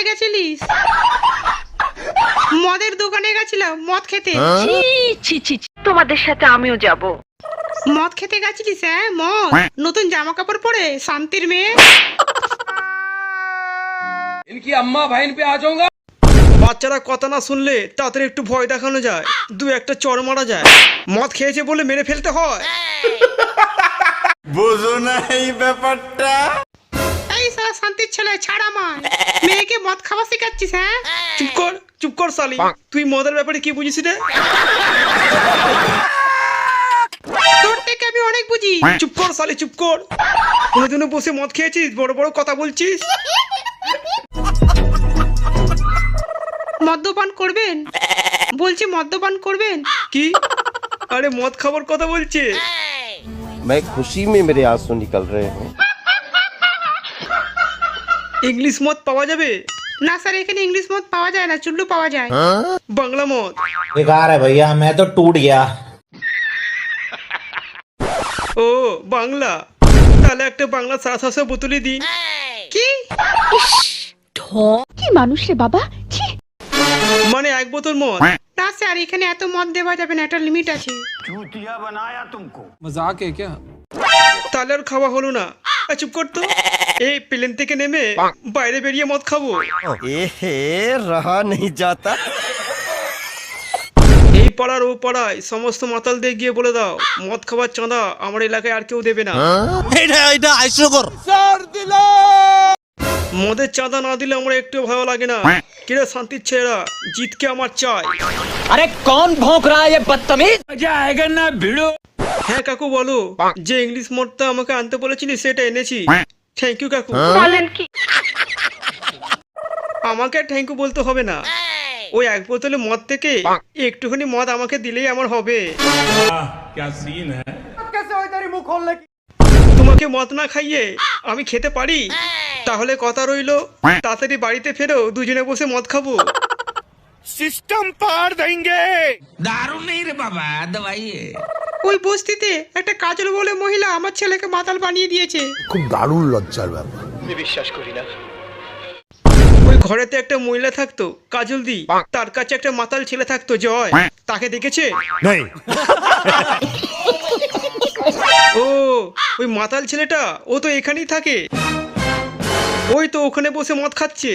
কোথায় গেছিলিস? মদের দোকানে গেছিলাম মদ খেতে। তোমাদের সাথে আমিও যাব। মদ খেতে গেছিলিস? হ্যাঁ, মদ। নতুন জামা কাপড় পরে শান্তির মেয়ে। इनकी अम्मा बहन पे आ जाऊंगा। বাচ্চারা কথা না শুনলে তাদের একটু ভয় দেখানো যায়, দু একটা চড় মারা যায়। মদ খেয়েছে বলে মেরে ফেলতে হয়? বুঝো না এই ব্যাপারটা? এই সারা শান্তির ছেলে, ছাড় আমায়। মেয়েকে মদ খাওয়া শেখাচ্ছিস? হ্যাঁ, চুপ কর শালি, তুই মদের ব্যাপারে কি বুঝিস রে? তোর থেকে আমি অনেক বুঝি। চুপ কর শালি, চুপ কর। কোনোদিনও বসে মদ খেয়েছিস? বড় বড় কথা বলছিস। মদ্যপান করবেন? বলছি মদ্যপান করবেন? কি? আরে মদ খাবার কথা বলছে। मैं खुशी में मेरे आंसू निकल रहे हैं। ইংলিশ মদ পাওয়া যাবে? না স্যার, এখানে ইংলিশ মদ পাওয়া যায় না, চুল্লু পাওয়া যায়। বাংলা মদ? बेकार है भैया, मैं तो टूट गया। ও বাংলা, তাহলে একটা বাংলা সারা বোতলই দিন। কি কি মানুষ রে বাবা, ছি। মানে এক বোতল মদ? না স্যার, এখানে এত মদ দেওয়া যাবে না, একটা লিমিট আছে। मजाक है क्या? তাহলে আর খাওয়া হলো না। চুপ কর তো। এই প্লেন থেকে নেমে বাইরে বেরিয়ে মদ খাবো? एहे रहा नहीं जाता। এই পাড়ার ও পাড়ায় সমস্ত মাতালদের গিয়ে বলে দাও, মদ খাবার চাঁদা আমার এলাকায় আর কেউ দেবে না। মদের চাঁদা না দিলে আমার একটু ভালো লাগে না। কিরে শান্তির ছেলেরা, জিতকে আমার চাই। अरे कौन भौंक रहा है ये बदतमीज? হ্যাঁ কাকু বলো, যে ইংলিশ মদটা আমাকে আনতে বলেছিলি সেটা এনেছি। থ্যাংক ইউ কাকু। বলেন কি? আমাকে থ্যাংক ইউ বলতে হবে না, ওই এক বোতলে মদ থেকে একটুখানি মদ আমাকে দিলেই আমার হবে। क्या सीन है? তোমাকে মদ না খাইয়ে আমি খেতে পারি? তাহলে কথা রইলো, তাড়াতাড়ি বাড়িতে ফেরো, দুজনে বসে মদ খাবো। सिस्टम पार देंगे। ওই বস্তিতে একটা কাজল বলে মহিলা আমার ছেলেকে মাতাল বানিয়ে দিয়েছে। খুব দারুণ লজ্জার ব্যাপার। ওই ঘরেতে একটা মহিলা থাকতো কাজল দি, তার কাছে একটা মাতাল ছেলে থাকতো জয়। তাকে দেখেছে? ও ওই মাতাল ছেলেটা, ও তো এখানেই থাকে। ওই তো ওখানে বসে মদ খাচ্ছে।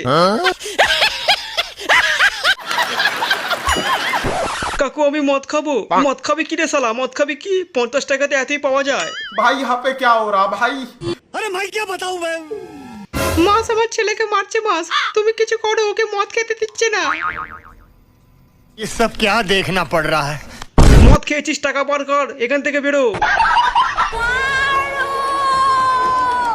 কাকু আমি মদ খাবো। মদ খাবি কি রে শালা? মদ খাবি কি? 50 টাকাতে এতই পাওয়া যায়। ভাই यहाँ पे क्या हो रहा भाई? মাস আমার ছেলেকে মারছে। মাস, তুমি কিছু করো, ওকে মদ খেতে দিচ্ছে না। ये सब क्या देखना पड़ रहा है? মদ খেয়েছিস, টাকা বার কর, এখান থেকে বেরো।